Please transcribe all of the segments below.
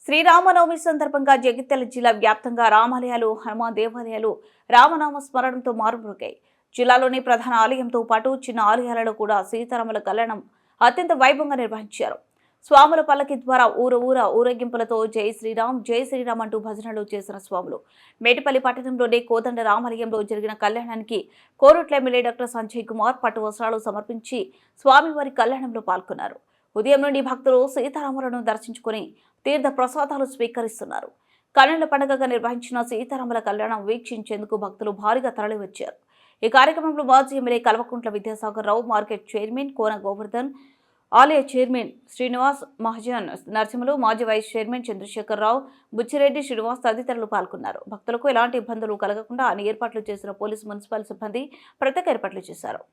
శ్రీరామనవమి సందర్భంగా జగిత్యాల జిల్లా వ్యాప్తంగా రామాలయాలు, హనుమాన్ దేవాలయాలు రామనామ స్మరణంతో మారుమ్రోగాయి. జిల్లాలోని ప్రధాన ఆలయంతో పాటు చిన్న ఆలయాలలో కూడా సీతారాముల కళ్యాణం అత్యంత వైభవంగా నిర్వహించారు. స్వాముల పల్లకి ద్వారా ఊరేగింపులతో జై శ్రీరామ్ అంటూ భజనలు చేసిన స్వాములు మేటిపల్లి పట్టణంలోని కోదండ రామాలయంలో జరిగిన కళ్యాణానికి కోరుట్ల ఎమ్మెల్యే డాక్టర్ సంజయ్ కుమార్ పట్టు వస్త్రాలు సమర్పించి స్వామివారి కళ్యాణంలో పాల్గొన్నారు. ఉదయం నుండి భక్తులు సీతారాములను దర్శించుకుని తీర్థ ప్రసాదాలు స్వీకరిస్తున్నారు. కళ్యాణ పండుగగా నిర్వహించిన సీతారాముల కళ్యాణం వీక్షించేందుకు భక్తులు భారీగా తరలివచ్చారు. ఈ కార్యక్రమంలో మాజీ MLA Kalvakuntla Vidyasagar Rao, market chairman కోన గోవర్ధన్, ఆలయ చైర్మన్ శ్రీనివాస్, మహాజన్ నరసింహులు, మాజీ వైస్ చైర్మన్ చంద్రశేఖర్ రావు, బుచ్చిరెడ్డి శ్రీనివాస్ తదితరులు పాల్గొన్నారు. భక్తులకు ఎలాంటి ఇబ్బందులు కలగకుండా అన్ని ఏర్పాట్లు చేసిన పోలీసు, మున్సిపల్ సిబ్బంది ప్రత్యేక ఏర్పాట్లు చేశారు.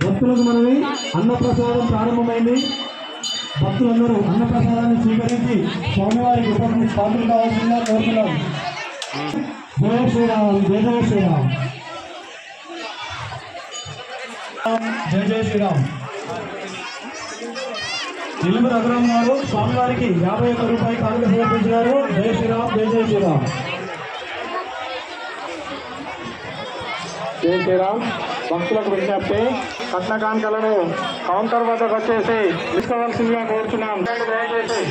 భక్తులకు మనవి, అన్నప్రసాదం ప్రారంభమైంది. భక్తులందరూ అన్నప్రసాదాన్ని స్వీకరించి స్వామివారికి ఉపకరించి పాత్రలు కావాల్సిందిగా కోరుతున్నాం. జయ శ్రీరామ్, జయ జయ శ్రీరామ్, జయ జయ శ్రీరామ్. ఇల్లు రఘురామ్ గారు స్వామివారికి 51 రూపాయలు కానుక సమర్పించారు. జయ శ్రీరామ్, జయ జయ శ్రీరామ్, జయ శ్రీరామ్. భక్తులకు విజ్ఞప్తి, కట్న కానుకలను కౌంటర్ వద్దకు వచ్చేసి తీసుకోవాల్సిందిగా కోరుతున్నాం. దయచేసి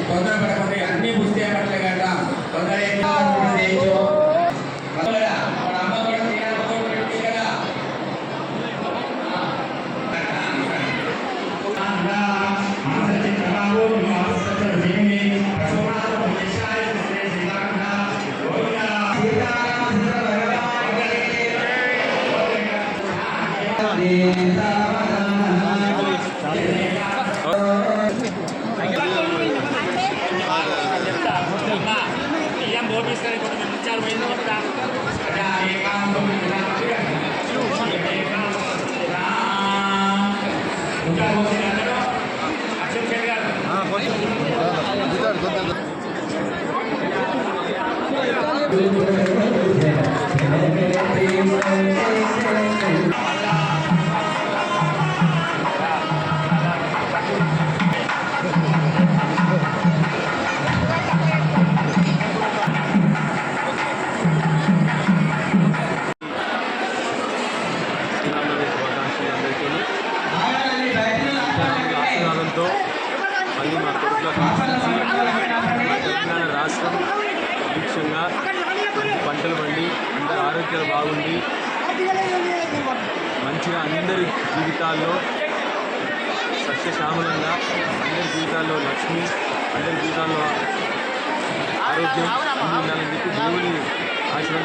తొందరపడకుండా అన్ని పుస్తకాలు పట్టలే కదా తొందర మళ్ళీ మా కొడుకుల తెలంగాణ రాష్ట్రం ముఖ్యంగా పంటలు పండి అందరి ఆరోగ్యాలు బాగుండి మంచిగా అందరి జీవితాల్లో సస్యశ్యామలంగా, అందరి జీవితాల్లో లక్ష్మి, అందరి జీవితాల్లో ఆరోగ్యం ఉండాలని చెప్పి దేవుని ఆశీర్వాదం